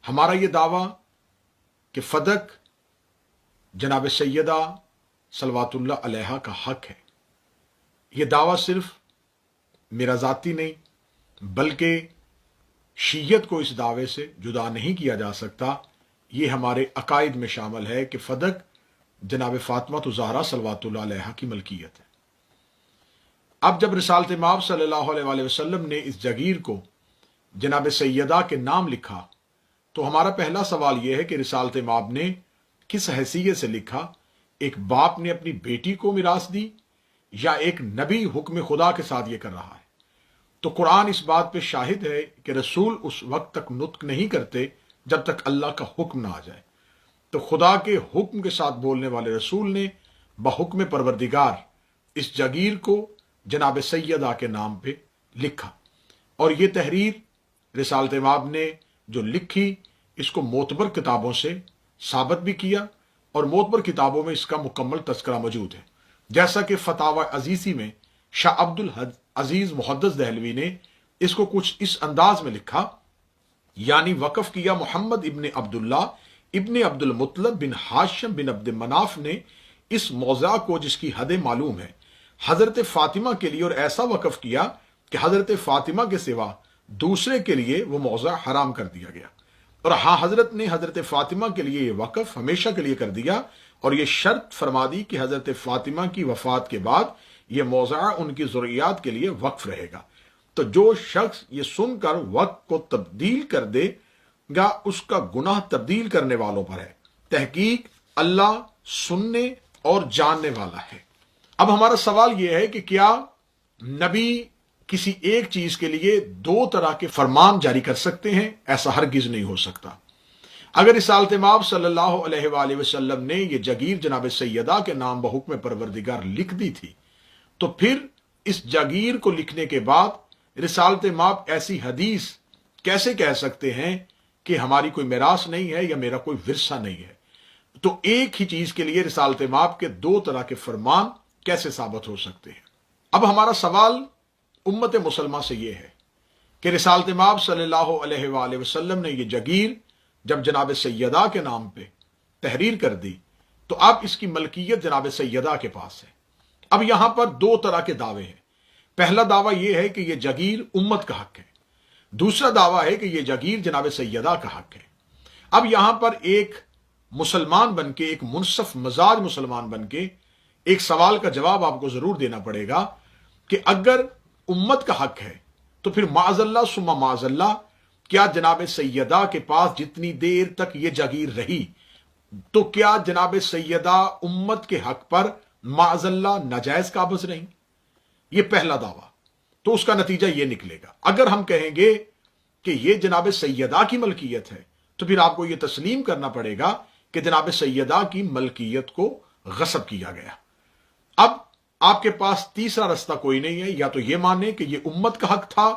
ہمارا یہ دعویٰ کہ فدق جناب سیدہ صلوات اللہ علیہا کا حق ہے، یہ دعویٰ صرف میرا ذاتی نہیں بلکہ شیعت کو اس دعوے سے جدا نہیں کیا جا سکتا۔ یہ ہمارے عقائد میں شامل ہے کہ فدق جناب فاطمہ الزہرا صلوات اللہ علیہا کی ملکیت ہے۔ اب جب رسالت مآب صلی اللہ علیہ وآلہ وسلم نے اس جگیر کو جناب سیدہ کے نام لکھا تو ہمارا پہلا سوال یہ ہے کہ رسالت مآب نے کس حیثیت سے لکھا؟ ایک باپ نے اپنی بیٹی کو میراث دی یا ایک نبی حکم خدا کے ساتھ یہ کر رہا ہے؟ تو قرآن اس بات پہ شاہد ہے کہ رسول اس وقت تک نطق نہیں کرتے جب تک اللہ کا حکم نہ آ جائے۔ تو خدا کے حکم کے ساتھ بولنے والے رسول نے بحکم پروردگار اس جگیر کو جناب سیدہ کے نام پہ لکھا، اور یہ تحریر رسالت مآب نے جو لکھی اس کو معتبر کتابوں سے ثابت بھی کیا، اور معتبر کتابوں میں اس کا مکمل تذکرہ موجود ہے، جیسا کہ فتاوی عزیزی میں شاہ عبد العزیز محدث دہلوی نے اس کو کچھ اس انداز میں لکھا، یعنی وقف کیا محمد ابن عبداللہ ابن عبد المطلب بن ہاشم بن عبد مناف نے اس موضع کو جس کی حدیں معلوم ہے حضرت فاطمہ کے لیے، اور ایسا وقف کیا کہ حضرت فاطمہ کے سوا دوسرے کے لیے وہ موضع حرام کر دیا گیا، اور ہاں حضرت نے حضرت فاطمہ کے لیے یہ وقف ہمیشہ کے لیے کر دیا، اور یہ شرط فرما دی کہ حضرت فاطمہ کی وفات کے بعد یہ موضع ان کی ذریات کے لیے وقف رہے گا۔ تو جو شخص یہ سن کر وقت کو تبدیل کر دے گا اس کا گناہ تبدیل کرنے والوں پر ہے۔ تحقیق اللہ سننے اور جاننے والا ہے۔ اب ہمارا سوال یہ ہے کہ کیا نبی کسی ایک چیز کے لیے دو طرح کے فرمان جاری کر سکتے ہیں؟ ایسا ہرگز نہیں ہو سکتا۔ اگر رسالت مآب صلی اللہ علیہ وآلہ وسلم نے یہ جگیر جناب سیدہ کے نام بحکم پروردگار لکھ دی تھی تو پھر اس جگیر کو لکھنے کے بعد رسالت مآب ایسی حدیث کیسے کہہ سکتے ہیں کہ ہماری کوئی میراث نہیں ہے یا میرا کوئی ورثہ نہیں ہے؟ تو ایک ہی چیز کے لیے رسالت مآب کے دو طرح کے فرمان کیسے ثابت ہو سکتے ہیں؟ اب ہمارا سوال امت مسلمہ سے یہ ہے کہ رسالت مآب صلی اللہ علیہ وآلہ وسلم نے یہ جگیر جب جناب سیدہ کے نام پہ تحریر کر دی تو اب اس کی ملکیت جناب سیدہ کے پاس ہے۔ اب یہاں پر دو طرح کے دعوے ہیں۔ پہلا دعویٰ یہ ہے کہ یہ جگیر امت کا حق ہے، دوسرا دعویٰ ہے کہ یہ جگیر جناب سیدہ کا حق ہے۔ اب یہاں پر ایک مسلمان بن کے، ایک منصف مزاج مسلمان بن کے ایک سوال کا جواب آپ کو ضرور دینا پڑے گا کہ اگر امت کا حق ہے تو پھر معاذ اللہ ثم معاذ اللہ کیا جناب سیدہ کے پاس جتنی دیر تک یہ جگیر رہی تو کیا جناب سیدہ امت کے حق پر معاذ اللہ ناجائز قابض رہیں؟ یہ پہلا دعویٰ۔ تو اس کا نتیجہ یہ نکلے گا، اگر ہم کہیں گے کہ یہ جناب سیدہ کی ملکیت ہے تو پھر آپ کو یہ تسلیم کرنا پڑے گا کہ جناب سیدہ کی ملکیت کو غصب کیا گیا۔ اب آپ کے پاس تیسرا رستہ کوئی نہیں ہے، یا تو یہ مانے کہ یہ امت کا حق تھا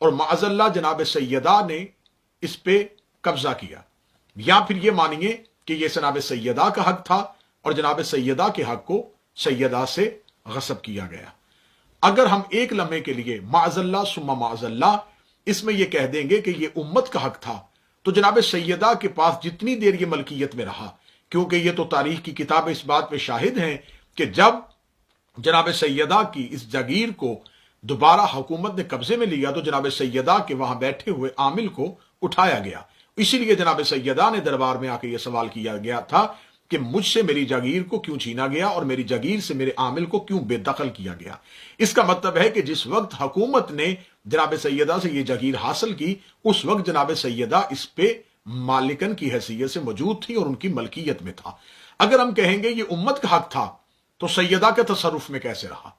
اور معاذ اللہ جناب سیدہ نے اس پہ قبضہ کیا، یا پھر یہ مانیے کہ یہ جناب سیدہ کا حق تھا اور جناب سیدہ کے حق کو سیدہ سے غصب کیا گیا۔ اگر ہم ایک لمحے کے لیے معاذ اللہ ثم معاذ اللہ اس میں یہ کہہ دیں گے کہ یہ امت کا حق تھا تو جناب سیدہ کے پاس جتنی دیر یہ ملکیت میں رہا، کیونکہ یہ تو تاریخ کی کتابیں اس بات پہ شاہد ہیں کہ جب جناب سیدہ کی اس جگیر کو دوبارہ حکومت نے قبضے میں لیا تو جناب سیدہ کے وہاں بیٹھے ہوئے عامل کو اٹھایا گیا، اسی لیے جناب سیدہ نے دربار میں آ کے یہ سوال کیا گیا تھا کہ مجھ سے میری جگیر کو کیوں چھینا گیا اور میری جگیر سے میرے عامل کو کیوں بے دخل کیا گیا۔ اس کا مطلب ہے کہ جس وقت حکومت نے جناب سیدہ سے یہ جگیر حاصل کی اس وقت جناب سیدہ اس پہ مالکن کی حیثیت سے موجود تھی اور ان کی ملکیت میں تھا۔ اگر ہم کہیں گے یہ امت کا حق تھا تو سیدہ کے تصرف میں کیسے رہا؟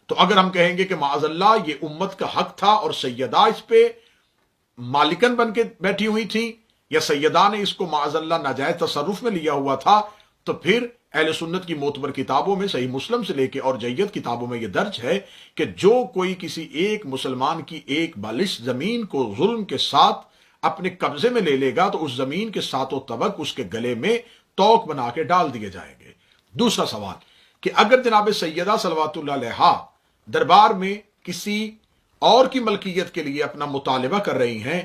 تو اگر ہم کہیں گے کہ معاذ اللہ یہ امت کا حق تھا اور سیدہ اس پہ مالکن بن کے بیٹھی ہوئی تھی، یا سیدہ نے اس کو معاذ اللہ ناجائز تصرف میں لیا ہوا تھا، تو پھر اہل سنت کی معتبر کتابوں میں صحیح مسلم سے لے کے اور جید کتابوں میں یہ درج ہے کہ جو کوئی کسی ایک مسلمان کی ایک بالش زمین کو ظلم کے ساتھ اپنے قبضے میں لے لے گا تو اس زمین کے ساتوں طبق اس کے گلے میں توق بنا کے ڈال دیے جائیں گے۔ دوسرا سوال کہ اگر جناب سیدہ صلوات اللہ علیہا دربار میں کسی اور کی ملکیت کے لیے اپنا مطالبہ کر رہی ہیں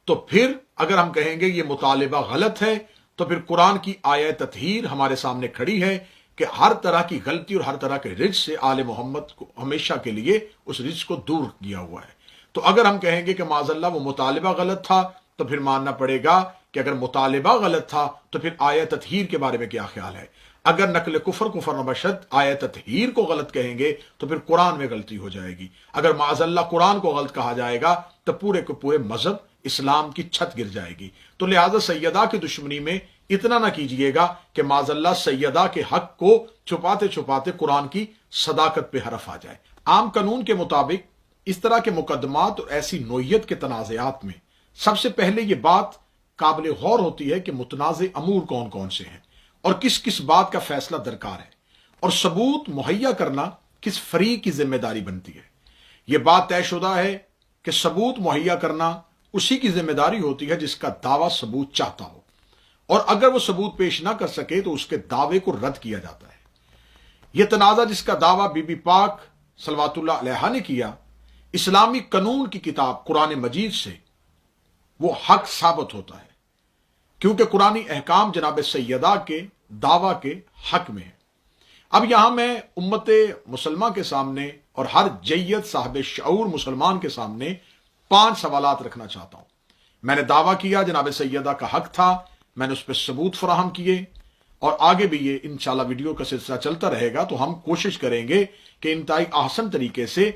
تو پھر اگر ہم کہیں گے یہ مطالبہ غلط ہے تو پھر قرآن کی آیت تطہیر ہمارے سامنے کھڑی ہے کہ ہر طرح کی غلطی اور ہر طرح کے رجس سے آل محمد کو ہمیشہ کے لیے اس رجس کو دور کیا ہوا ہے۔ تو اگر ہم کہیں گے کہ معاذ اللہ وہ مطالبہ غلط تھا تو پھر ماننا پڑے گا کہ اگر مطالبہ غلط تھا تو پھر آیت تطہیر کے بارے میں کیا خیال ہے۔ اگر نقل کفر نبشت آیت تطہیر کو غلط کہیں گے تو پھر قرآن میں غلطی ہو جائے گی۔ اگر معاذ اللہ قرآن کو غلط کہا جائے گا تو پورے کے پورے مذہب اسلام کی چھت گر جائے گی۔ تو لہذا سیدہ کی دشمنی میں اتنا نہ کیجئے گا کہ معاذ اللہ سیدہ کے حق کو چھپاتے چھپاتے قرآن کی صداقت پہ حرف آ جائے۔ عام قانون کے مطابق اس طرح کے مقدمات اور ایسی نوعیت کے تنازعات میں سب سے پہلے یہ بات قابل غور ہوتی ہے کہ متنازع امور کون کون سے ہیں اور کس کس بات کا فیصلہ درکار ہے، اور ثبوت مہیا کرنا کس فریق کی ذمہ داری بنتی ہے۔ یہ بات طے شدہ ہے کہ ثبوت مہیا کرنا اسی کی ذمہ داری ہوتی ہے جس کا دعویٰ ثبوت چاہتا ہو، اور اگر وہ ثبوت پیش نہ کر سکے تو اس کے دعوے کو رد کیا جاتا ہے۔ یہ تنازع جس کا دعویٰ بی بی پاک صلوات اللہ علیہا نے کیا، اسلامی قانون کی کتاب قرآن مجید سے وہ حق ثابت ہوتا ہے، کیونکہ قرآنی احکام جناب سیدہ کے دعویٰ کے حق میں ہے۔ اب یہاں میں امت مسلمہ کے سامنے اور ہر جیت صاحب شعور مسلمان کے سامنے 5 سوالات رکھنا چاہتا ہوں۔ میں نے دعویٰ کیا جناب سیدہ کا حق تھا، میں نے اس پہ ثبوت فراہم کیے، اور آگے بھی یہ انشاءاللہ ویڈیو کا سلسلہ چلتا رہے گا تو ہم کوشش کریں گے کہ انتہائی احسن طریقے سے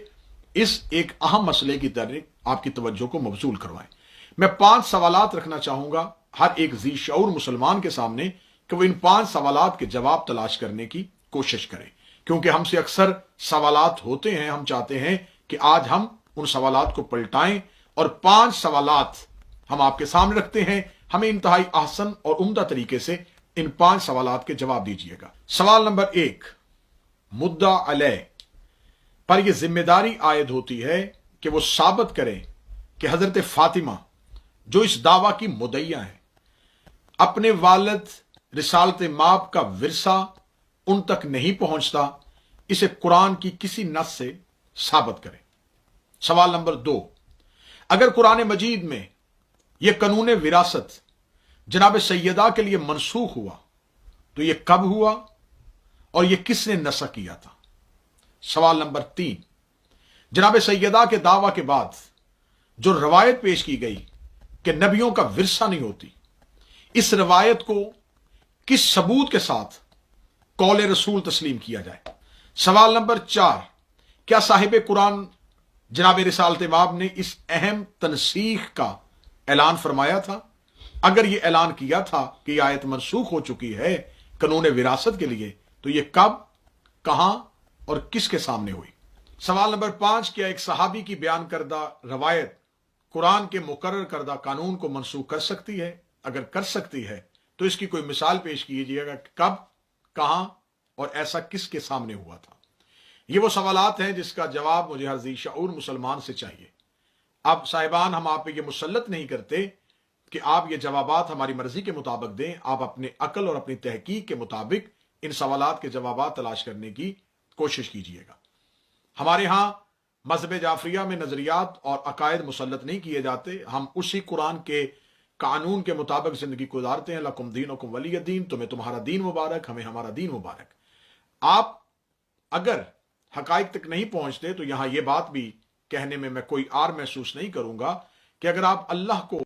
اس ایک اہم مسئلے کی طرف آپ کی توجہ کو مبذول کروائیں۔ میں 5 سوالات رکھنا چاہوں گا ہر ایک ذی شعور مسلمان کے سامنے کہ وہ ان 5 سوالات کے جواب تلاش کرنے کی کوشش کریں، کیونکہ ہم سے اکثر سوالات ہوتے ہیں، ہم چاہتے ہیں کہ آج ہم ان سوالات کو پلٹائیں، اور 5 سوالات ہم آپ کے سامنے رکھتے ہیں، ہمیں انتہائی احسن اور عمدہ طریقے سے ان 5 سوالات کے جواب دیجیے گا۔ سوال نمبر 1، مدعا علیہ پر یہ ذمہ داری عائد ہوتی ہے کہ وہ ثابت کریں کہ حضرت فاطمہ جو اس دعویٰ کی مدعیہ ہیں، اپنے والد رسالت مآب کا ورثہ ان تک نہیں پہنچتا، اسے قرآن کی کسی نص سے ثابت کریں۔ سوال نمبر 2، اگر قرآن مجید میں یہ قانون وراثت جناب سیدہ کے لیے منسوخ ہوا تو یہ کب ہوا اور یہ کس نے نسخ کیا تھا؟ سوال نمبر 3، جناب سیدہ کے دعویٰ کے بعد جو روایت پیش کی گئی کہ نبیوں کا ورثہ نہیں ہوتی، اس روایت کو کس ثبوت کے ساتھ قول رسول تسلیم کیا جائے؟ سوال نمبر 4، کیا صاحب قرآن جناب رسالت مآب نے اس اہم تنسیخ کا اعلان فرمایا تھا؟ اگر یہ اعلان کیا تھا کہ یہ آیت منسوخ ہو چکی ہے قانون وراثت کے لیے، تو یہ کب، کہاں اور کس کے سامنے ہوئی؟ سوال نمبر 5، کیا ایک صحابی کی بیان کردہ روایت قرآن کے مقرر کردہ قانون کو منسوخ کر سکتی ہے؟ اگر کر سکتی ہے تو اس کی کوئی مثال پیش کیجیے گا کہ کب، کہاں اور ایسا کس کے سامنے ہوا تھا۔ یہ وہ سوالات ہیں جس کا جواب مجھے ہر ذی شعور مسلمان سے چاہیے۔ اب صاحبان، ہم آپ پہ یہ مسلط نہیں کرتے کہ آپ یہ جوابات ہماری مرضی کے مطابق دیں، آپ اپنے عقل اور اپنی تحقیق کے مطابق ان سوالات کے جوابات تلاش کرنے کی کوشش کیجیے گا۔ ہمارے ہاں مذہب جعفریہ میں نظریات اور عقائد مسلط نہیں کیے جاتے، ہم اسی قرآن کے قانون کے مطابق زندگی گزارتے ہیں۔ لکم دینکم ولی دین، تمہیں تمہارا دین مبارک، ہمیں ہمارا دین مبارک۔ آپ اگر حقائق تک نہیں پہنچتے تو یہاں یہ بات بھی کہنے میں کوئی آر محسوس نہیں کروں گا کہ اگر آپ اللہ کو